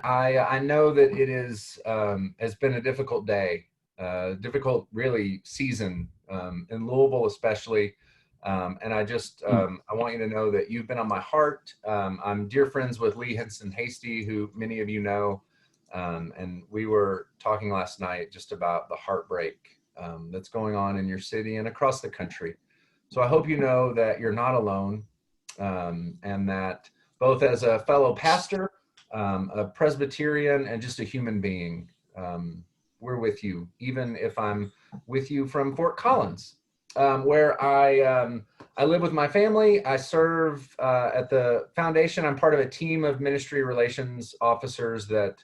I know that it is has been a difficult day, difficult really season in Louisville especially, and I want you to know that you've been on my heart. I'm dear friends with Lee Henson Hasty, who many of you know, and we were talking last night just about the heartbreak that's going on in your city and across the country. So I hope you know that you're not alone, and that both as a fellow pastor, a Presbyterian, and just a human being, we're with you, even if I'm with you from Fort Collins, where I live with my family. I serve at the foundation. I'm part of a team of ministry relations officers that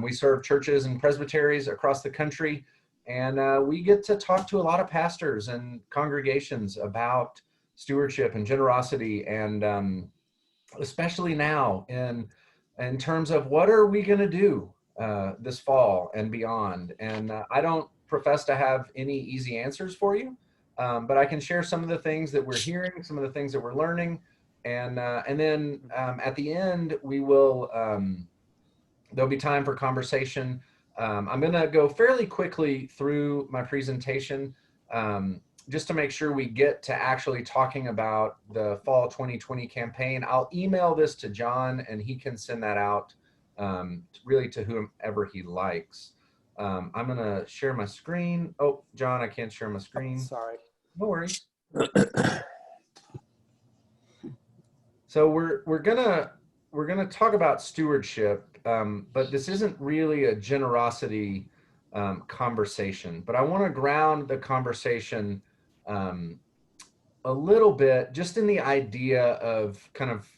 we serve churches and presbyteries across the country. And we get to talk to a lot of pastors and congregations about stewardship and generosity, and especially now in terms of what are we going to do this fall and beyond. And I don't profess to have any easy answers for you, but I can share some of the things that we're hearing, some of the things that we're learning, and then at the end we will there'll be time for conversation. I'm going to go fairly quickly through my presentation, just to make sure we get to actually talking about the fall 2020 campaign. I'll email this to John and he can send that out really to whomever he likes. I'm going to share my screen. Oh, John, I can't share my screen. Sorry. No worries. So we're gonna talk about stewardship, but this isn't really a generosity conversation. But I want to ground the conversation a little bit just in the idea of kind of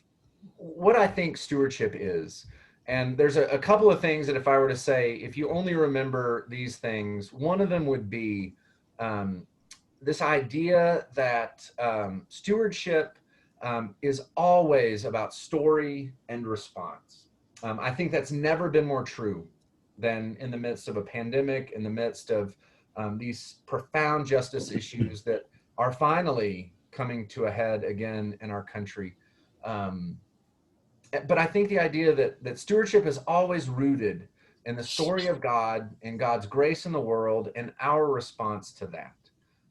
what I think stewardship is. And there's a couple of things that if I were to say, if you only remember these things, one of them would be this idea that stewardship is always about story and response. I think that's never been more true than in the midst of a pandemic, in the midst of these profound justice issues that are finally coming to a head again in our country. But I think the idea that stewardship is always rooted in the story of God and God's grace in the world and our response to that.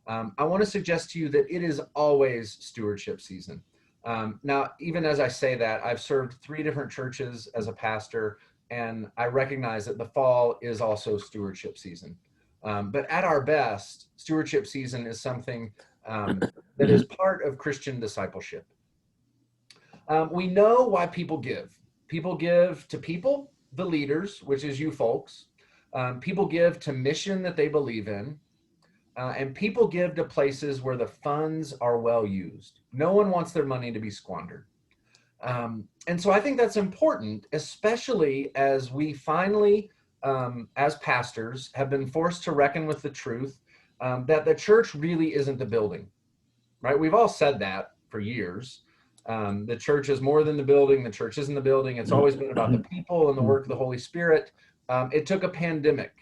I want to suggest to you that it is always stewardship season. Now, even as I say that, I've served 3 different churches as a pastor, and I recognize that the fall is also stewardship season. But at our best, stewardship season is something that is part of Christian discipleship. We know why people give. People give to people, the leaders, which is you folks. People give to mission that they believe in. And people give to places where the funds are well used. No one wants their money to be squandered. And so I think that's important, especially as we finally, as pastors, have been forced to reckon with the truth that the church really isn't the building, right? We've all said that for years. The church is more than the building. The church isn't the building. It's always been about the people and the work of the Holy Spirit. It took a pandemic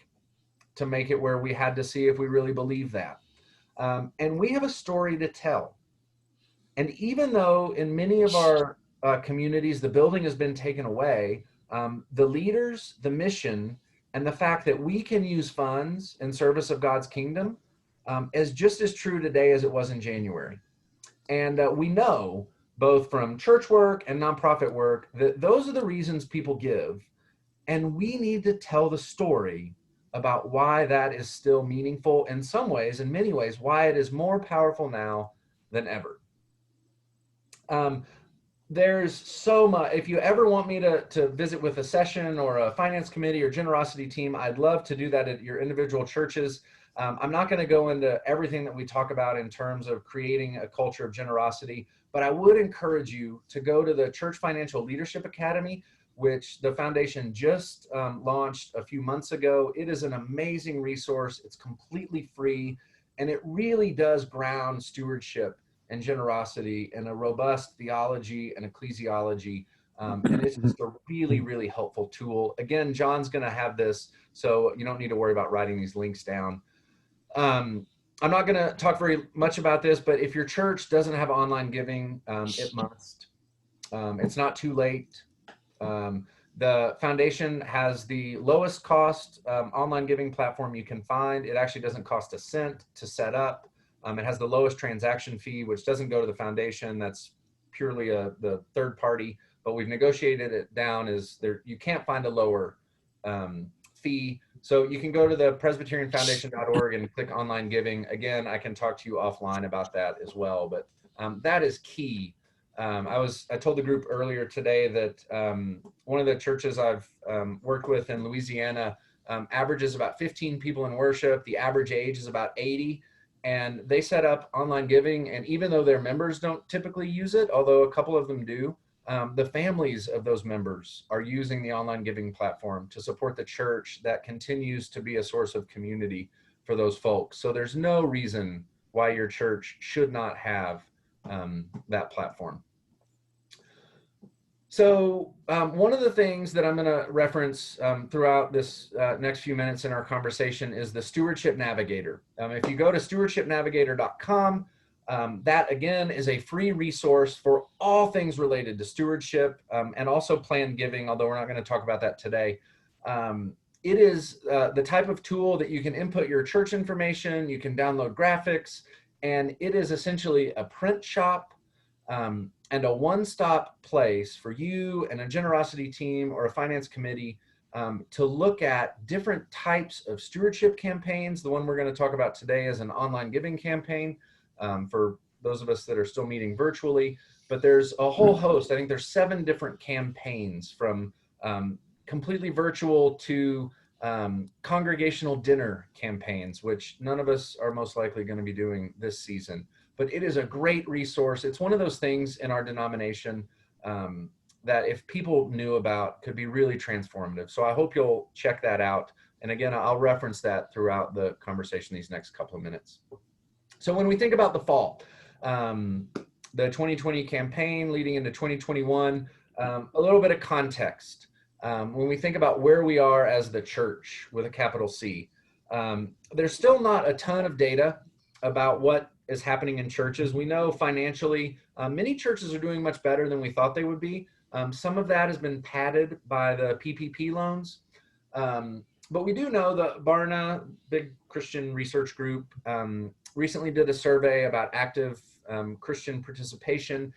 to make it where we had to see if we really believe that. And we have a story to tell. And even though in many of our communities, the building has been taken away, the leaders, the mission, and the fact that we can use funds in service of God's kingdom is just as true today as it was in January. And we know, both from church work and nonprofit work, that those are the reasons people give. And we need to tell the story about why that is still meaningful in some ways, in many ways, why it is more powerful now than ever. There's so much. If you ever want me to visit with a session or a finance committee or generosity team, I'd love to do that at your individual churches. I'm not going to go into everything that we talk about in terms of creating a culture of generosity, but I would encourage you to go to the Church Financial Leadership Academy, which the foundation just launched a few months ago. It is an amazing resource. It's completely free, and it really does ground stewardship and generosity in a robust theology and ecclesiology. And it's just a really, really helpful tool. Again, John's going to have this, so you don't need to worry about writing these links down. I'm not going to talk very much about this, but if your church doesn't have online giving, it must. It's not too late. The foundation has the lowest cost online giving platform you can find. It actually doesn't cost a cent to set up. It has the lowest transaction fee, which doesn't go to the foundation. That's purely the third party, but we've negotiated it down. You can't find a lower fee. So you can go to the presbyterianfoundation.org and click online giving. Again, I can talk to you offline about that as well, but that is key. I told the group earlier today that one of the churches I've worked with in Louisiana averages about 15 people in worship. The average age is about 80, and they set up online giving. And even though their members don't typically use it, although a couple of them do, the families of those members are using the online giving platform to support the church that continues to be a source of community for those folks. So there's no reason why your church should not have that platform. So one of the things that I'm going to reference throughout this next few minutes in our conversation is the Stewardship Navigator. If you go to stewardshipnavigator.com, that again is a free resource for all things related to stewardship and also planned giving, although we're not going to talk about that today. It is the type of tool that you can input your church information, you can download graphics, and it is essentially a print shop and a one-stop place for you and a generosity team or a finance committee to look at different types of stewardship campaigns. The one we're going to talk about today is an online giving campaign for those of us that are still meeting virtually, but there's a whole host. I think there's 7 different campaigns, from completely virtual to congregational dinner campaigns, which none of us are most likely going to be doing this season. But it is a great resource. It's one of those things in our denomination that if people knew about could be really transformative. So I hope you'll check that out. And again, I'll reference that throughout the conversation these next couple of minutes. So when we think about the fall, the 2020 campaign leading into 2021, a little bit of context. When we think about where we are as the church with a capital C, there's still not a ton of data about what is happening in churches. We know financially, many churches are doing much better than we thought they would be. Some of that has been padded by the PPP loans. But we do know that Barna, big Christian research group, recently did a survey about active Christian participation.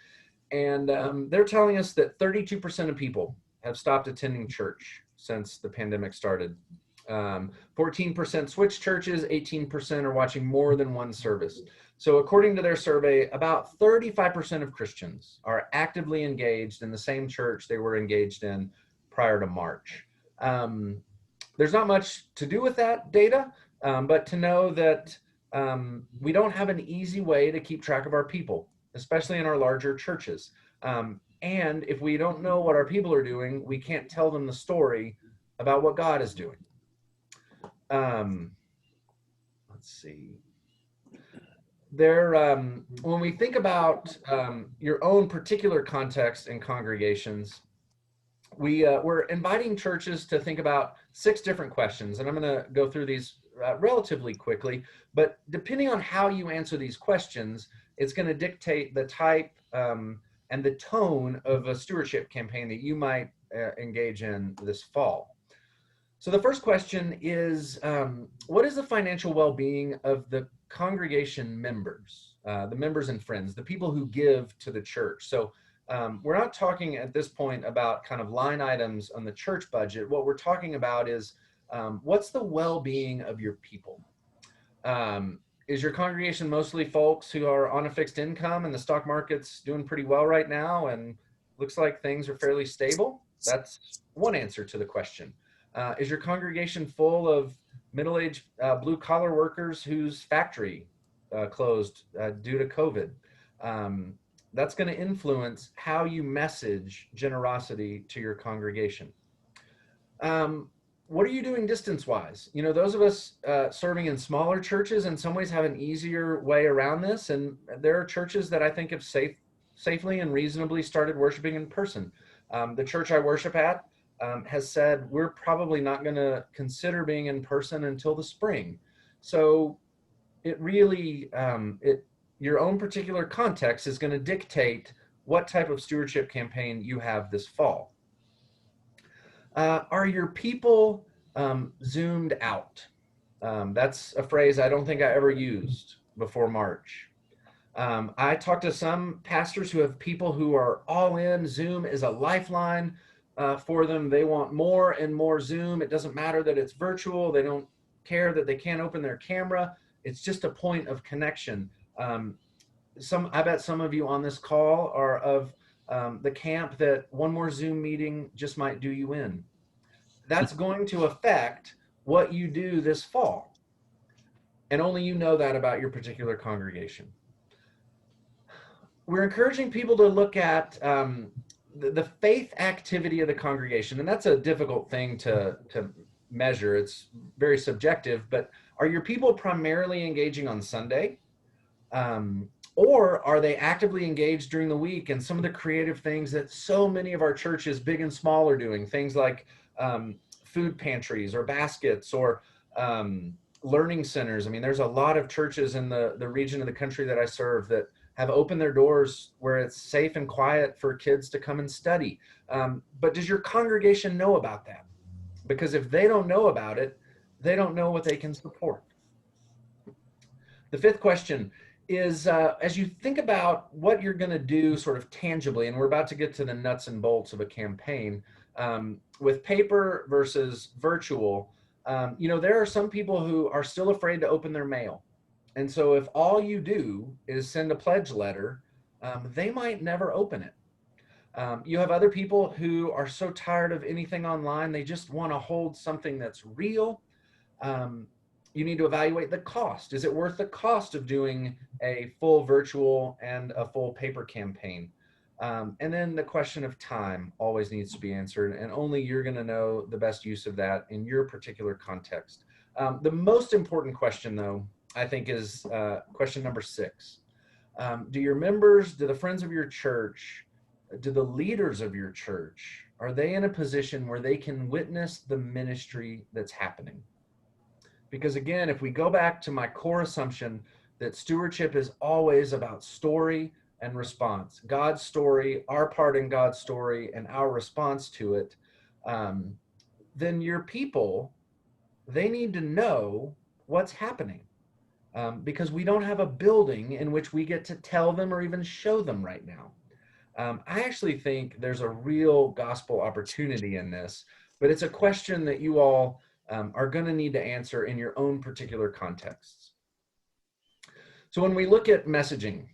And they're telling us that 32% of people have stopped attending church since the pandemic started. 14% switched churches, 18% are watching more than one service. So according to their survey, about 35% of Christians are actively engaged in the same church they were engaged in prior to March. There's not much to do with that data, but to know that we don't have an easy way to keep track of our people, especially in our larger churches. And if we don't know what our people are doing, we can't tell them the story about what God is doing. Let's see. When we think about your own particular context and congregations, we're inviting churches to think about 6 different questions, and I'm going to go through these relatively quickly, but depending on how you answer these questions, it's going to dictate the type and the tone of a stewardship campaign that you might engage in this fall. So the first question is, what is the financial well-being of the congregation members, the members and friends, the people who give to the church? So we're not talking at this point about kind of line items on the church budget. What we're talking about is what's the well-being of your people? Is your congregation mostly folks who are on a fixed income and the stock market's doing pretty well right now and looks like things are fairly stable? That's one answer to the question. Is your congregation full of middle-aged blue-collar workers whose factory closed due to COVID? That's going to influence how you message generosity to your congregation. What are you doing distance-wise? You know, those of us serving in smaller churches in some ways have an easier way around this, and there are churches that I think have safely and reasonably started worshiping in person. The church I worship at has said we're probably not going to consider being in person until the spring. So it really, your own particular context is going to dictate what type of stewardship campaign you have this fall. Are your people zoomed out? That's a phrase I don't think I ever used before March. I talked to some pastors who have people who are all in. Zoom is a lifeline for them. They want more and more Zoom. It doesn't matter that it's virtual. They don't care that they can't open their camera. It's just a point of connection. I bet some of you on this call are of the camp that one more Zoom meeting just might do you in. That's going to affect what you do this fall. And only you know that about your particular congregation. We're encouraging people to look at the faith activity of the congregation. And that's a difficult thing to measure. It's very subjective, but are your people primarily engaging on Sunday? Or are they actively engaged during the week in some of the creative things that so many of our churches, big and small, are doing? Things like food pantries or baskets or learning centers. I mean, there's a lot of churches in the region of the country that I serve that have opened their doors where it's safe and quiet for kids to come and study. But does your congregation know about that? Because if they don't know about it, they don't know what they can support. The fifth question is, as you think about what you're going to do sort of tangibly, and we're about to get to the nuts and bolts of a campaign, with paper versus virtual, there are some people who are still afraid to open their mail. And so if all you do is send a pledge letter, they might never open it. You have other people who are so tired of anything online, they just want to hold something that's real. You need to evaluate the cost. Is it worth the cost of doing a full virtual and a full paper campaign? And then the question of time always needs to be answered, and only you're going to know the best use of that in your particular context. The most important question, though, I think, is question number 6. Do your members, do the friends of your church, do the leaders of your church, are they in a position where they can witness the ministry that's happening? Because again, if we go back to my core assumption that stewardship is always about story and response, God's story, our part in God's story, and our response to it, then your people, they need to know what's happening. Because we don't have a building in which we get to tell them or even show them right now. I actually think there's a real gospel opportunity in this, but it's a question that you all are going to need to answer in your own particular contexts. So when we look at messaging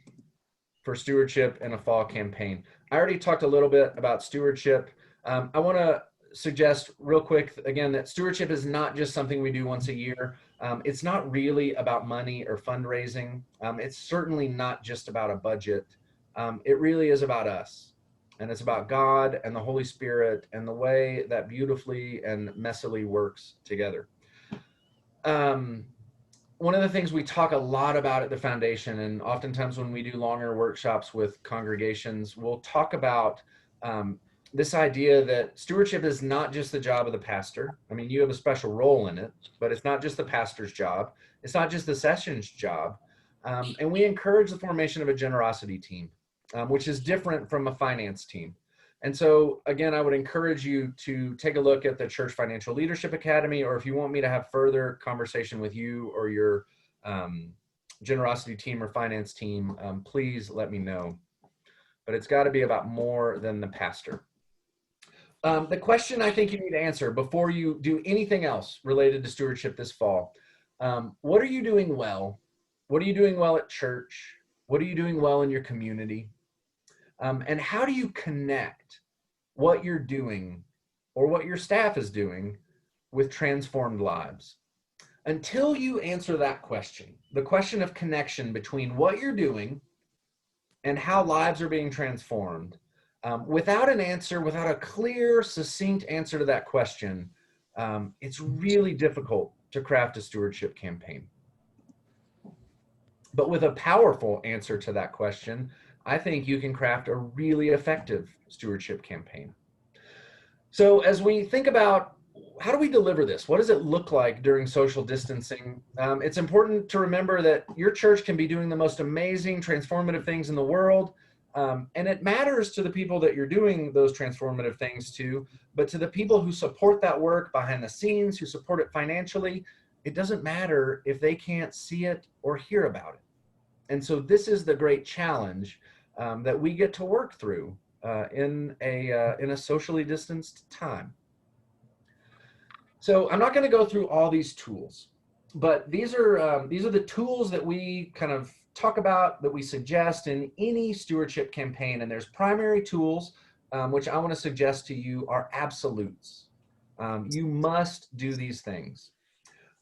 for stewardship and a fall campaign, I already talked a little bit about stewardship. I want to suggest real quick, again, that stewardship is not just something we do once a year. It's not really about money or fundraising. It's certainly not just about a budget. It really is about us. And it's about God and the Holy Spirit and the way that beautifully and messily works together. One of the things we talk a lot about at the foundation, and oftentimes when we do longer workshops with congregations, we'll talk about this idea that stewardship is not just the job of the pastor. I mean, you have a special role in it, but it's not just the pastor's job. It's not just the session's job. And we encourage the formation of a generosity team, which is different from a finance team. And so, again, I would encourage you to take a look at the Church Financial Leadership Academy, or if you want me to have further conversation with you or your generosity team or finance team, please let me know. But it's got to be about more than the pastor. The question I think you need to answer before you do anything else related to stewardship this fall, what are you doing well? What are you doing well at church? What are you doing well in your community? And how do you connect what you're doing or what your staff is doing with transformed lives? Until you answer that question, the question of connection between what you're doing and how lives are being transformed, without an answer, without a clear, succinct answer to that question, it's really difficult to craft a stewardship campaign. But with a powerful answer to that question, I think you can craft a really effective stewardship campaign. So as we think about how do we deliver this? What does it look like during social distancing? It's important to remember that your church can be doing the most amazing, transformative things in the world, And it matters to the people that you're doing those transformative things to, but to the people who support that work behind the scenes, who support it financially, it doesn't matter if they can't see it or hear about it. And so this is the great challenge that we get to work through in a socially distanced time. So I'm not going to go through all these tools, but these are the tools that we kind of talk about, that we suggest in any stewardship campaign. And there's primary tools, which I want to suggest to you are absolutes. You must do these things.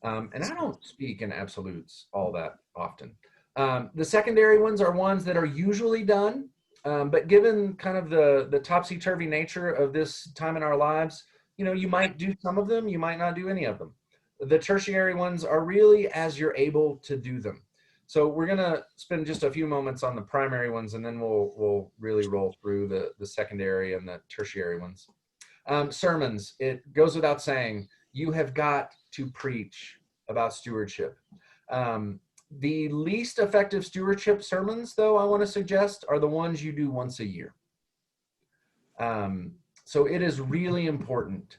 And I don't speak in absolutes all that often. The secondary ones are ones that are usually done, but given kind of the topsy-turvy nature of this time in our lives, you might do some of them, you might not do any of them. The tertiary ones are really as you're able to do them. So we're going to spend just a few moments on the primary ones, and then we'll really roll through the secondary and the tertiary ones. Sermons, it goes without saying, you have got to preach about stewardship. The least effective stewardship sermons, though, I want to suggest are the ones you do once a year. So it is really important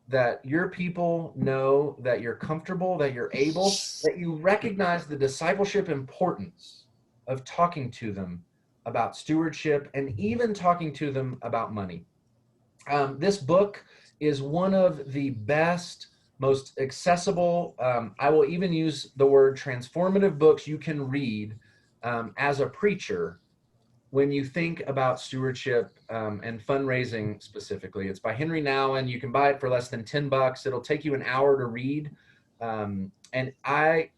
that your people know that you're comfortable, that you're able, that you recognize the discipleship importance of talking to them about stewardship and even talking to them about money. This book is one of the best, most accessible, I will even use the word transformative books you can read as a preacher when you think about stewardship and fundraising specifically. It's by Henry Nouwen. You can buy it for less than $10. It'll take you an hour to read. And I'm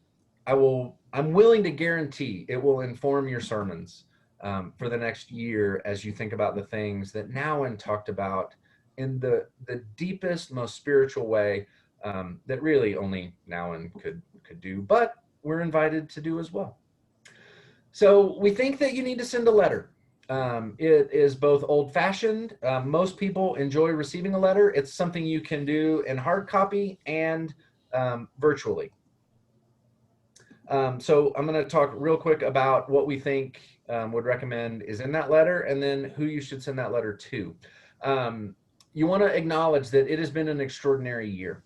willing to guarantee it will inform your sermons for the next year as you think about the things that Nouwen talked about in the deepest, most spiritual way that really only Nouwen could do, but we're invited to do as well. So we think that you need to send a letter. It is both old-fashioned. Most people enjoy receiving a letter. It's something you can do in hard copy and virtually. So I'm going to talk real quick about what we think would recommend is in that letter, and then who you should send that letter to. You want to acknowledge that it has been an extraordinary year.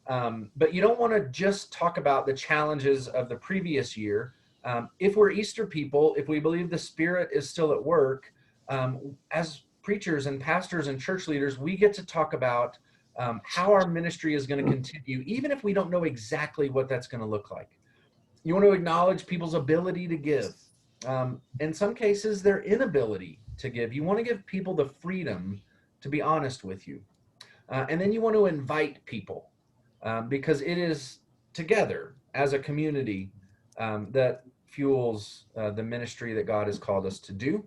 But you don't want to just talk about the challenges of the previous year. If we're Easter people, if we believe the Spirit is still at work, as preachers and pastors and church leaders, we get to talk about how our ministry is going to continue, even if we don't know exactly what that's going to look like. You want to acknowledge people's ability to give. In some cases, their inability to give. You want to give people the freedom to be honest with you. And then you want to invite people because it is together as a community that fuels the ministry that God has called us to do.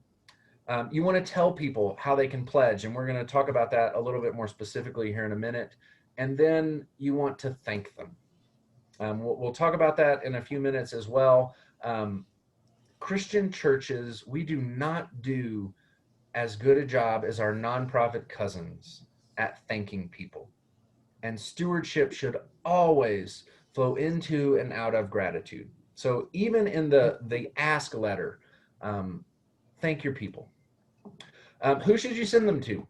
You want to tell people how they can pledge, and we're going to talk about that a little bit more specifically here in a minute. And then you want to thank them. We'll talk about that in a few minutes as well. Christian churches, we do not do as good a job as our nonprofit cousins at thanking people. And stewardship should always flow into and out of gratitude. So even in the ask letter, thank your people. Who should you send them to?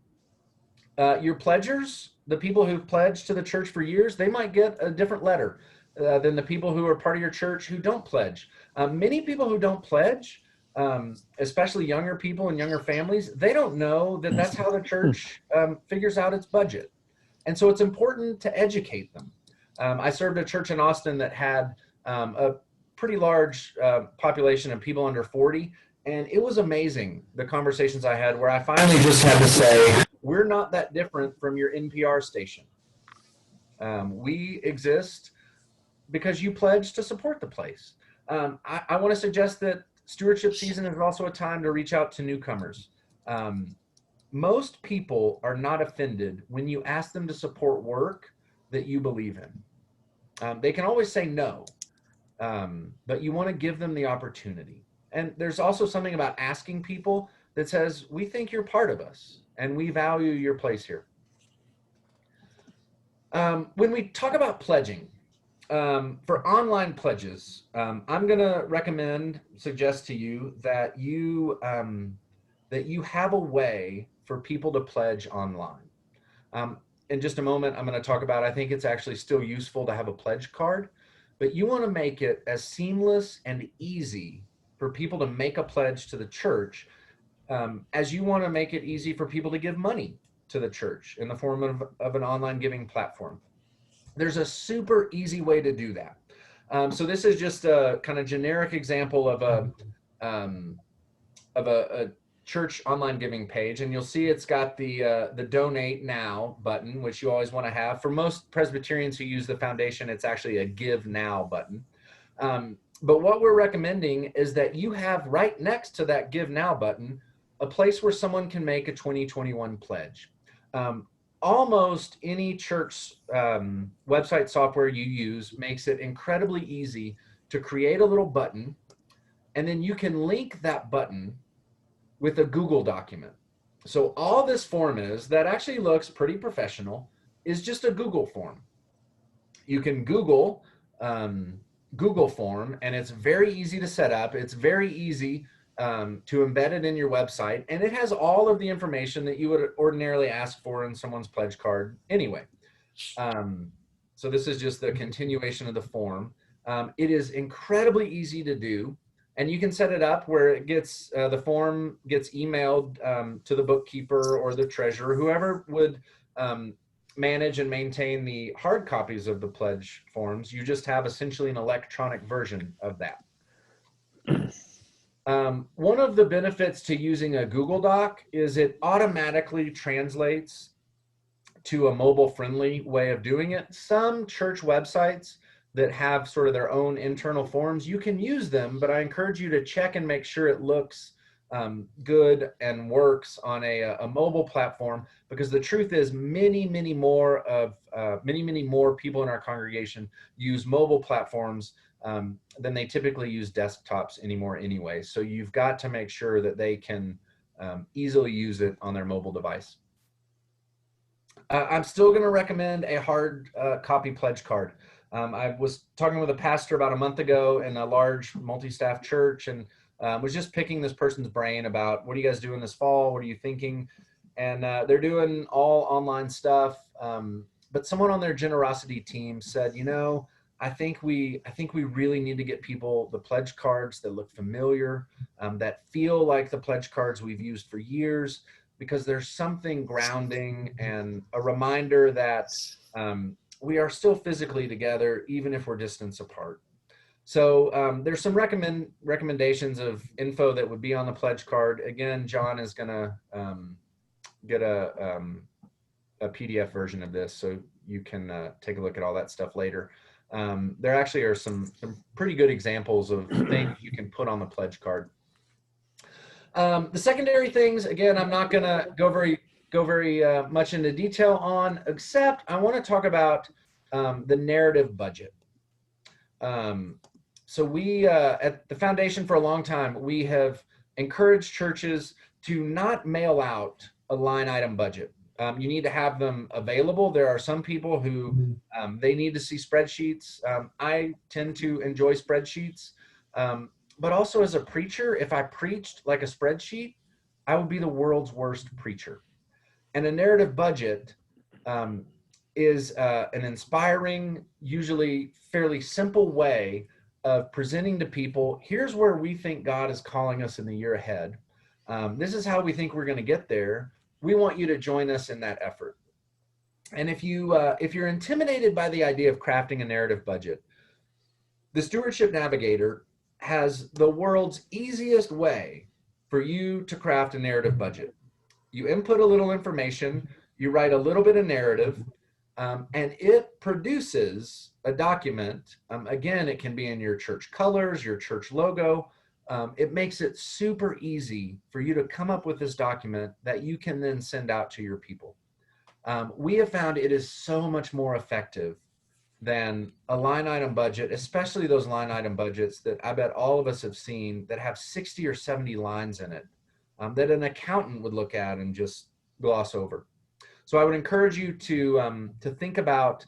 Your pledgers, the people who've pledged to the church for years, they might get a different letter than the people who are part of your church who don't pledge. Many people who don't pledge, especially younger people and younger families, they don't know that that's how the church figures out its budget. And so it's important to educate them. I served a church in Austin that had a pretty large population of people under 40. And it was amazing, the conversations I had where I finally just had to say, we're not that different from your NPR station. We exist because you pledged to support the place. I want to suggest that stewardship season is also a time to reach out to newcomers. Most people are not offended when you ask them to support work that you believe in. They can always say no, but you want to give them the opportunity. And there's also something about asking people that says, we think you're part of us and we value your place here. When we talk about pledging, for online pledges, I'm going to suggest to you that you that you have a way for people to pledge online. In just a moment, I'm going to talk about, I think it's actually still useful to have a pledge card, but you want to make it as seamless and easy for people to make a pledge to the church as you want to make it easy for people to give money to the church in the form of an online giving platform. There's a super easy way to do that. So this is just a kind of generic example of a church online giving page, and you'll see it's got the donate now button, which you always want to have. For most Presbyterians who use the foundation, it's actually a give now button. But what we're recommending is that you have right next to that give now button a place where someone can make a 2021 pledge. Almost any church website software you use makes it incredibly easy to create a little button, and then you can link that button with a Google document. So all this form is, that actually looks pretty professional, is just a Google form. You can Google form, and it's very easy to set up. It's very easy to embed it in your website, and it has all of the information that you would ordinarily ask for in someone's pledge card anyway. So this is just the continuation of the form. It is incredibly easy to do, and you can set it up where it gets the form gets emailed to the bookkeeper or the treasurer, whoever would manage and maintain the hard copies of the pledge forms. You just have essentially an electronic version of that. One of the benefits to using a Google Doc is it automatically translates to a mobile-friendly way of doing it. Some church websites that have sort of their own internal forms, you can use them, but I encourage you to check and make sure it looks good and works on a mobile platform, because the truth is many more people in our congregation use mobile platforms than they typically use desktops anymore anyway. So you've got to make sure that they can easily use it on their mobile device. I'm still going to recommend a hard copy pledge card. I was talking with a pastor about a month ago in a large multi-staff church, and was just picking this person's brain about, what are you guys doing this fall? What are you thinking? And they're doing all online stuff. But someone on their generosity team said, I think we really need to get people the pledge cards that look familiar, that feel like the pledge cards we've used for years, because there's something grounding and a reminder that we are still physically together, even if we're distance apart. So there's some recommendations of info that would be on the pledge card. Again, John is going to get a PDF version of this, so you can take a look at all that stuff later. There actually are some pretty good examples of things you can put on the pledge card. The secondary things, again, I'm not going to go very much into detail on, except I want to talk about the narrative budget. So we, at the foundation for a long time, we have encouraged churches to not mail out a line item budget. You need to have them available. There are some people who they need to see spreadsheets. I tend to enjoy spreadsheets, but also as a preacher, if I preached like a spreadsheet, I would be the world's worst preacher. And a narrative budget is an inspiring, usually fairly simple way of presenting to people, here's where we think God is calling us in the year ahead. This is how we think we're going to get there. We want you to join us in that effort. And if you're intimidated by the idea of crafting a narrative budget, the Stewardship Navigator has the world's easiest way for you to craft a narrative budget. You input a little information, you write a little bit of narrative, and it produces a document. Again, it can be in your church colors, your church logo. It makes it super easy for you to come up with this document that you can then send out to your people. We have found it is so much more effective than a line item budget, especially those line item budgets that I bet all of us have seen that have 60 or 70 lines in it, that an accountant would look at and just gloss over. So I would encourage you to think about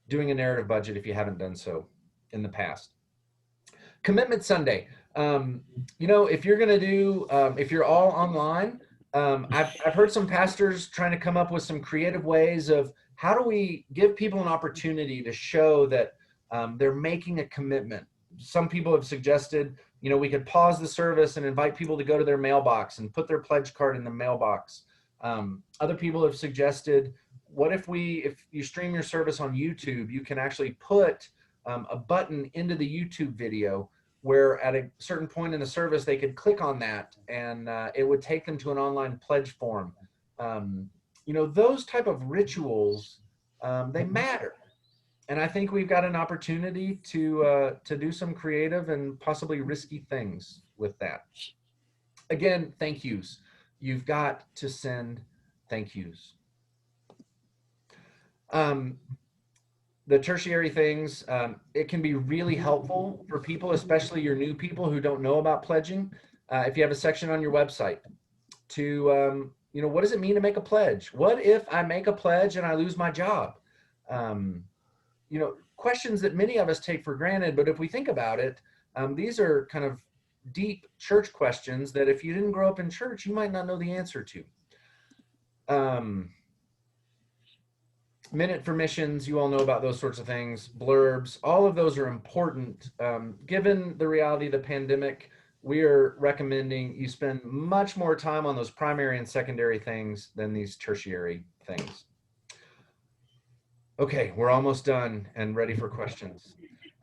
doing a narrative budget if you haven't done so in the past. Commitment Sunday. You know, if you're going to do, if you're all online, I've heard some pastors trying to come up with some creative ways of how do we give people an opportunity to show that they're making a commitment. Some people have suggested, you know, we could pause the service and invite people to go to their mailbox and put their pledge card in the mailbox. Other people have suggested, what if you stream your service on YouTube, you can actually put a button into the YouTube video where at a certain point in the service, they could click on that and it would take them to an online pledge form. You know, those type of rituals, they matter. And I think we've got an opportunity to do some creative and possibly risky things with that. Again, thank yous. You've got to send thank yous. The tertiary things, it can be really helpful for people, especially your new people who don't know about pledging. If you have a section on your website to, you know, what does it mean to make a pledge? What if I make a pledge and I lose my job? You know, questions that many of us take for granted, but if we think about it, these are kind of deep church questions that if you didn't grow up in church, you might not know the answer to. Minute for missions, you all know about those sorts of things. Blurbs, all of those are important. Given the reality of the pandemic, we are recommending you spend much more time on those primary and secondary things than these tertiary things. Okay, we're almost done and ready for questions.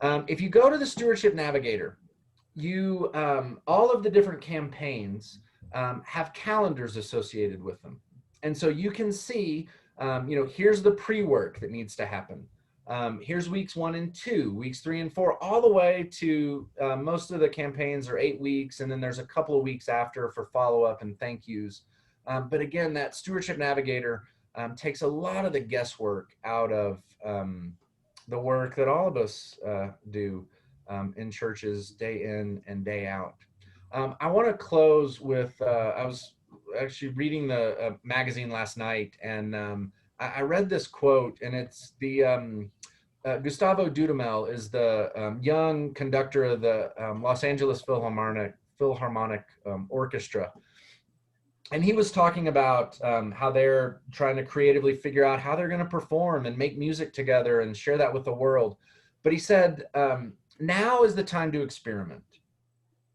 If you go to the Stewardship Navigator, you all of the different campaigns have calendars associated with them. And so you can see, you know, here's the pre-work that needs to happen. Here's weeks 1 and 2, weeks 3 and 4, all the way to most of the campaigns are 8 weeks. And then there's a couple of weeks after for follow-up and thank yous. But again, that Stewardship Navigator takes a lot of the guesswork out of the work that all of us do in churches day in and day out. I want to close with, I was actually reading the magazine last night, and I read this quote, and it's the Gustavo Dudamel is the young conductor of the Los Angeles Philharmonic Orchestra. And he was talking about how they're trying to creatively figure out how they're going to perform and make music together and share that with the world. But he said, now is the time to experiment.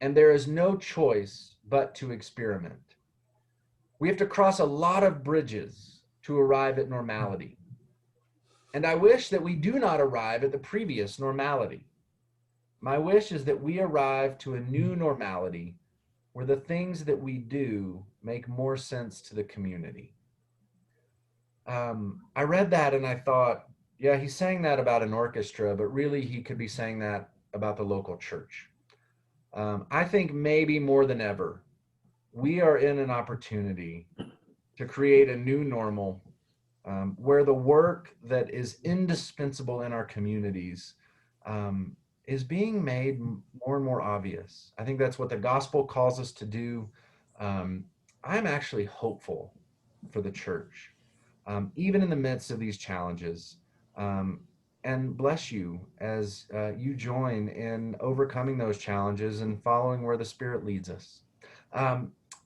And there is no choice but to experiment. We have to cross a lot of bridges to arrive at normality. And I wish that we do not arrive at the previous normality. My wish is that we arrive to a new normality where the things that we do make more sense to the community. I read that and I thought, yeah, he's saying that about an orchestra, but really he could be saying that about the local church. I think maybe more than ever, we are in an opportunity to create a new normal where the work that is indispensable in our communities is being made more and more obvious. I think that's what the gospel calls us to do. I'm actually hopeful for the church, even in the midst of these challenges. And bless you as you join in overcoming those challenges and following where the Spirit leads us.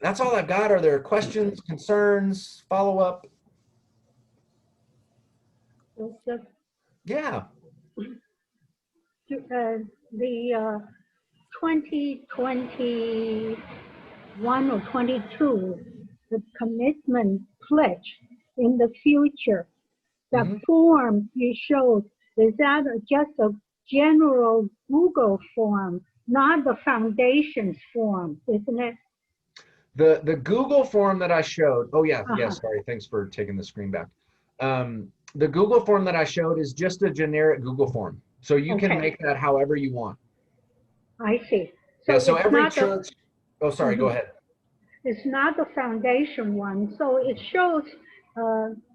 That's all I've got. Are there questions, concerns, follow-up? Yeah. The 2021 or 22, the commitment pledge in the future, the form you showed, is that just a general Google form, not the foundation's form, isn't it? The Google form that I showed, oh yeah, sorry, thanks for taking the screen back. The Google form that I showed is just a generic Google form. So you can make that however you want. I see. So every church, oh, sorry, go ahead. It's not the foundation one. So it shows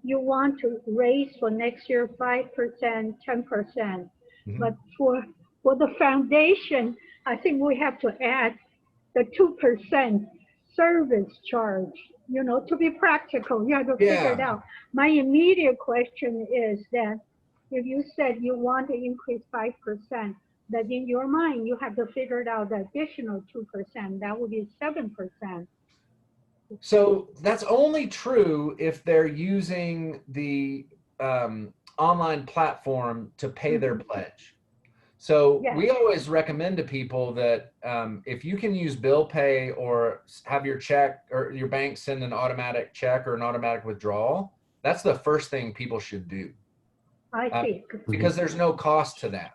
you want to raise for next year 5%, 10%. But for the foundation, I think we have to add the 2% service charge, you know, to be practical. You have to figure it out. My immediate question is that if you said you want to increase 5%, that in your mind, you have to figure out the additional 2%. That would be 7%. So that's only true if they're using the online platform to pay their pledge. So Yes. we always recommend to people that if you can use bill pay or have your check or your bank send an automatic check or an automatic withdrawal, that's the first thing people should do. I see. Because there's no cost to that.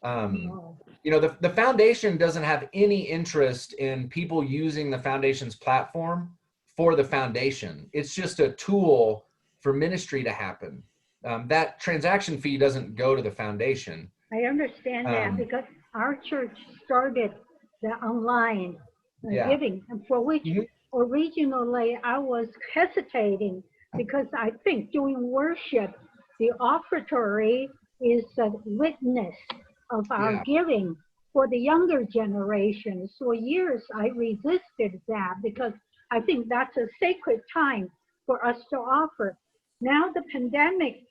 No. You know, the foundation doesn't have any interest in people using the foundation's platform for the foundation. It's just a tool for ministry to happen. That transaction fee doesn't go to the foundation. I understand that because our church started the online giving, and for which originally I was hesitating because I think during worship, the offertory is a witness of our giving for the younger generation. For years, I resisted that because I think that's a sacred time for us to offer. Now the pandemic,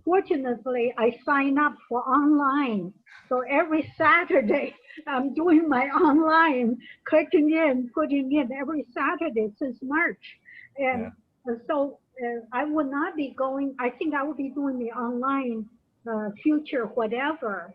fortunately, I sign up for online. So every Saturday, I'm doing my online, clicking in, putting in every Saturday since March. And so I would not be going, I think I will be doing the online future whatever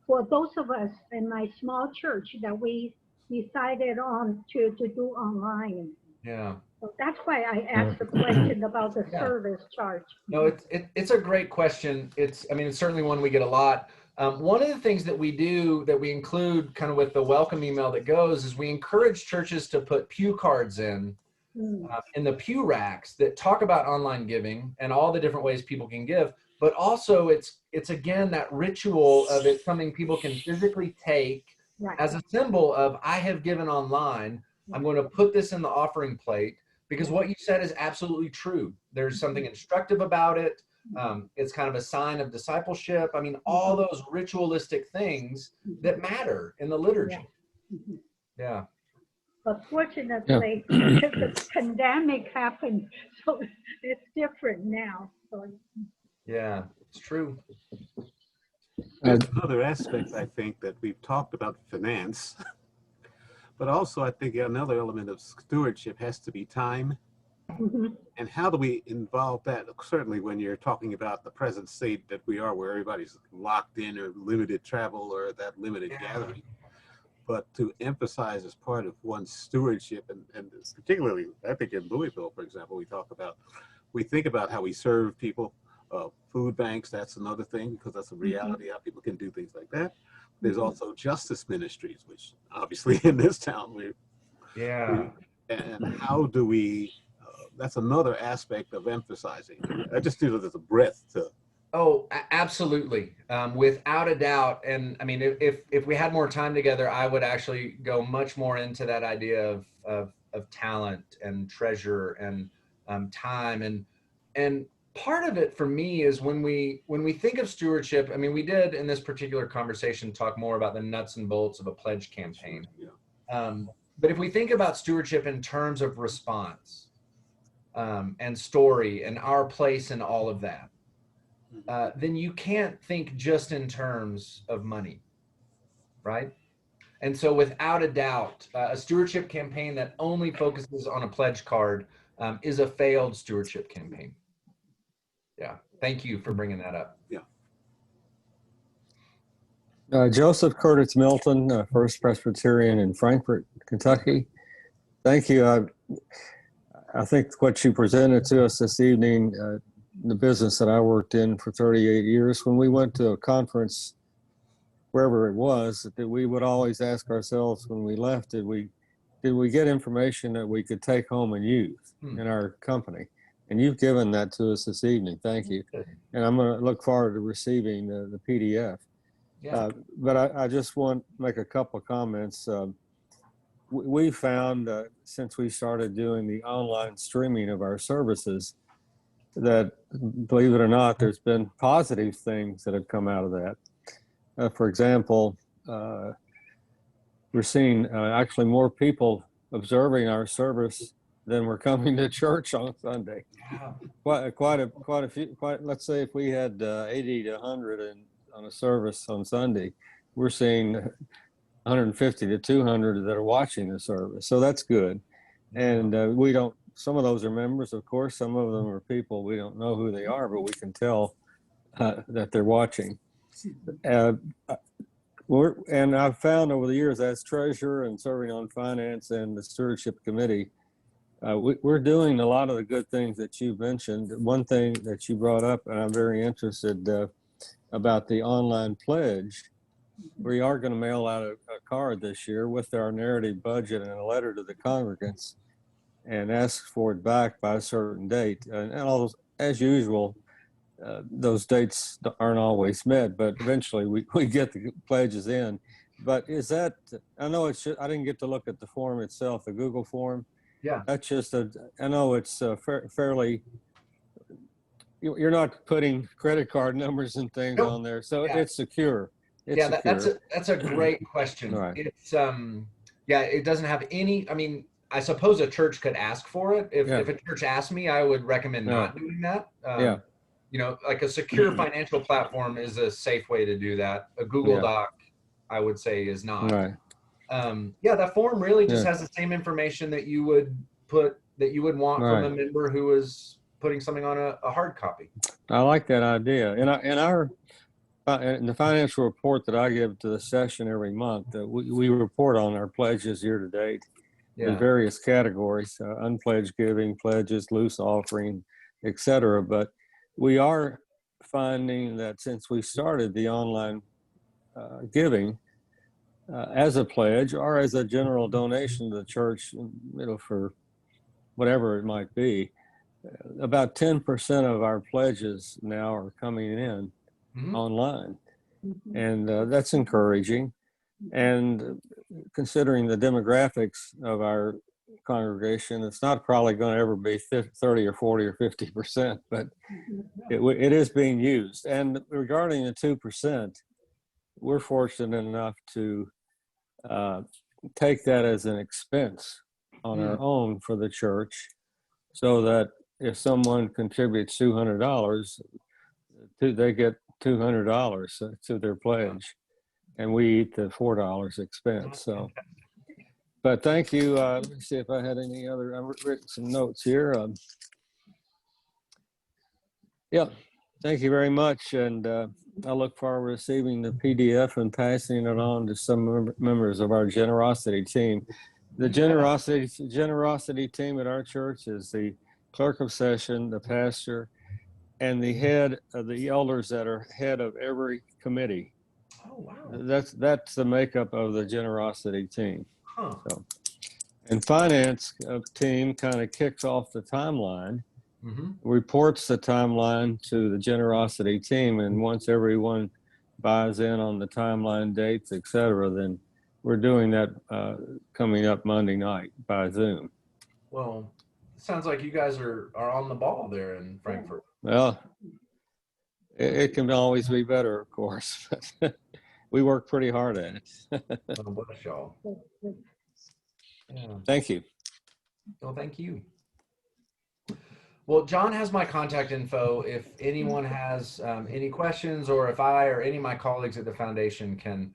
for those of us in my small church that we decided on to do online. Yeah. So that's why I asked the question about the service charge. No, it's a great question. It's certainly one we get a lot. One of the things that we do that we include kind of with the welcome email that goes is we encourage churches to put pew cards in the pew racks that talk about online giving and all the different ways people can give. But also it's again that ritual of it something people can physically take as a symbol of I have given online. I'm going to put this in the offering plate because what you said is absolutely true. There's something instructive about it. It's kind of a sign of discipleship. I mean, all those ritualistic things that matter in the liturgy. Yeah. But fortunately, the pandemic happened, so it's different now. So. Yeah, it's true. There's another aspect, I think, that we've talked about finance, but also I think another element of stewardship has to be time. And how do we involve that? Certainly when you're talking about the present state that we are, where everybody's locked in or limited travel or that limited gathering. But to emphasize as part of one's stewardship, and particularly, I think in Louisville, for example, we think about how we serve people. Food banks, that's another thing, because that's a reality, how people can do things like that. There's also justice ministries, which obviously in this town, and how do we, that's another aspect of emphasizing. I just feel that there's a breadth to. Oh, absolutely. Without a doubt. And I mean, if we had more time together, I would actually go much more into that idea of talent and treasure and time. And part of it for me is when we think of stewardship, I mean, we did in this particular conversation talk more about the nuts and bolts of a pledge campaign. But if we think about stewardship in terms of response and story and our place in all of that, then you can't think just in terms of money, right? And so without a doubt, a stewardship campaign that only focuses on a pledge card is a failed stewardship campaign. Yeah, thank you for bringing that up. Joseph Curtis Milton, First Presbyterian in Frankfort, Kentucky. Thank you. I think what you presented to us this evening, the business that I worked in for 38 years, when we went to a conference, wherever it was, that we would always ask ourselves when we left, did we get information that we could take home and use in our company? And you've given that to us this evening. Thank you. And I'm going to look forward to receiving the PDF. But I just want to make a couple of comments. We found since we started doing the online streaming of our services that, believe it or not, there's been positive things that have come out of that. For example, we're seeing actually more people observing our service than were coming to church on Sunday. Quite a few. Let's say if we had 80 to 100 on a service on Sunday, we're seeing 150 to 200 that are watching the service. So that's good. And we don't, some of those are members, of course, some of them are people, we don't know who they are, but we can tell that they're watching. And I've found over the years as treasurer and serving on finance and the stewardship committee, we're doing a lot of the good things that you mentioned. One thing that you brought up, and I'm very interested about the online pledge. We are going to mail out a card this year with our narrative budget and a letter to the congregants and ask for it back by a certain date. And all those, as usual, those dates aren't always met, but eventually we get the pledges in. But is that, I know it's, I didn't get to look at the form itself, the Google form. Yeah. That's just I know it's fairly, you're not putting credit card numbers and things Nope. on there. So Yeah. It's secure. It's secure. That's a great question. Right. It's, yeah, it doesn't have any, I mean, I suppose a church could ask for it. If a church asked me, I would recommend not doing that. You know, like a secure financial platform is a safe way to do that. A Google Doc, I would say, is not. Right. Yeah, that form really just has the same information that you would want from a member who is putting something on a hard copy. I like that idea. In the financial report that I give to the session every month, we report on our pledges year to date in various categories, unpledged giving, pledges, loose offering, etc. But we are finding that since we started the online giving as a pledge or as a general donation to the church, you know, for whatever it might be, about 10% of our pledges now are coming in online. And that's encouraging. And considering the demographics of our congregation, it's not probably going to ever be 30 or 40 or 50%, but it is being used. And regarding the 2%, we're fortunate enough to take that as an expense on our own for the church, so that if someone contributes $200, they get $200 to their pledge, and we eat the $4 expense. So, but thank you. Let me see if I had any other. I've written some notes here. Yeah, thank you very much, and I look forward to receiving the PDF and passing it on to some members of our generosity team. The generosity team at our church is the clerk of session, the pastor, and the head of the elders that are head of every committee. Oh, wow. That's the makeup of the generosity team. Huh. So, and finance team kind of kicks off the timeline, reports the timeline to the generosity team, and once everyone buys in on the timeline dates, etc., then we're doing that coming up Monday night by Zoom. Well, it sounds like you guys are on the ball there in Frankfurt. Well, it can always be better, of course. We work pretty hard at it. Oh, bless y'all. Yeah. Thank you. Well, thank you. Well, John has my contact info. If anyone has any questions, or if I or any of my colleagues at the foundation can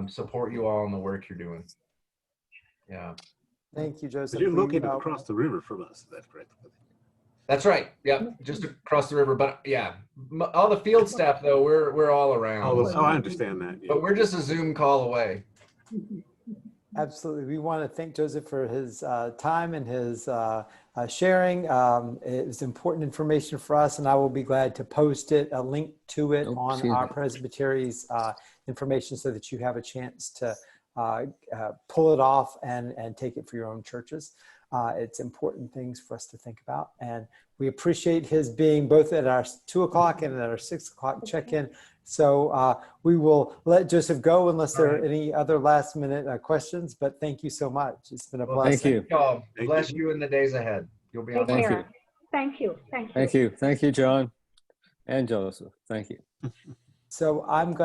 support you all in the work you're doing. Yeah. Thank you, Joseph. But you're located across the river from us, is that correct? That's right. Yeah, just across the river. But yeah, all the field staff though, we're all around. Oh, I understand that. Yeah. But we're just a Zoom call away. Absolutely. We want to thank Joseph for his time and his sharing. It was important information for us, and I will be glad to post it, a link to it on our Presbyterian's information, so that you have a chance to pull it off and take it for your own churches. It's important things for us to think about, and we appreciate his being both at our 2 o'clock and at our 6 o'clock check-in. So we will let Joseph go unless there are any other last minute questions, but thank you so much. It's been a blessing. Thank you. God bless you in the days ahead. You'll be on. Thank you. Thank you. Thank you. Thank you, John and Joseph. Thank you. So I'm glad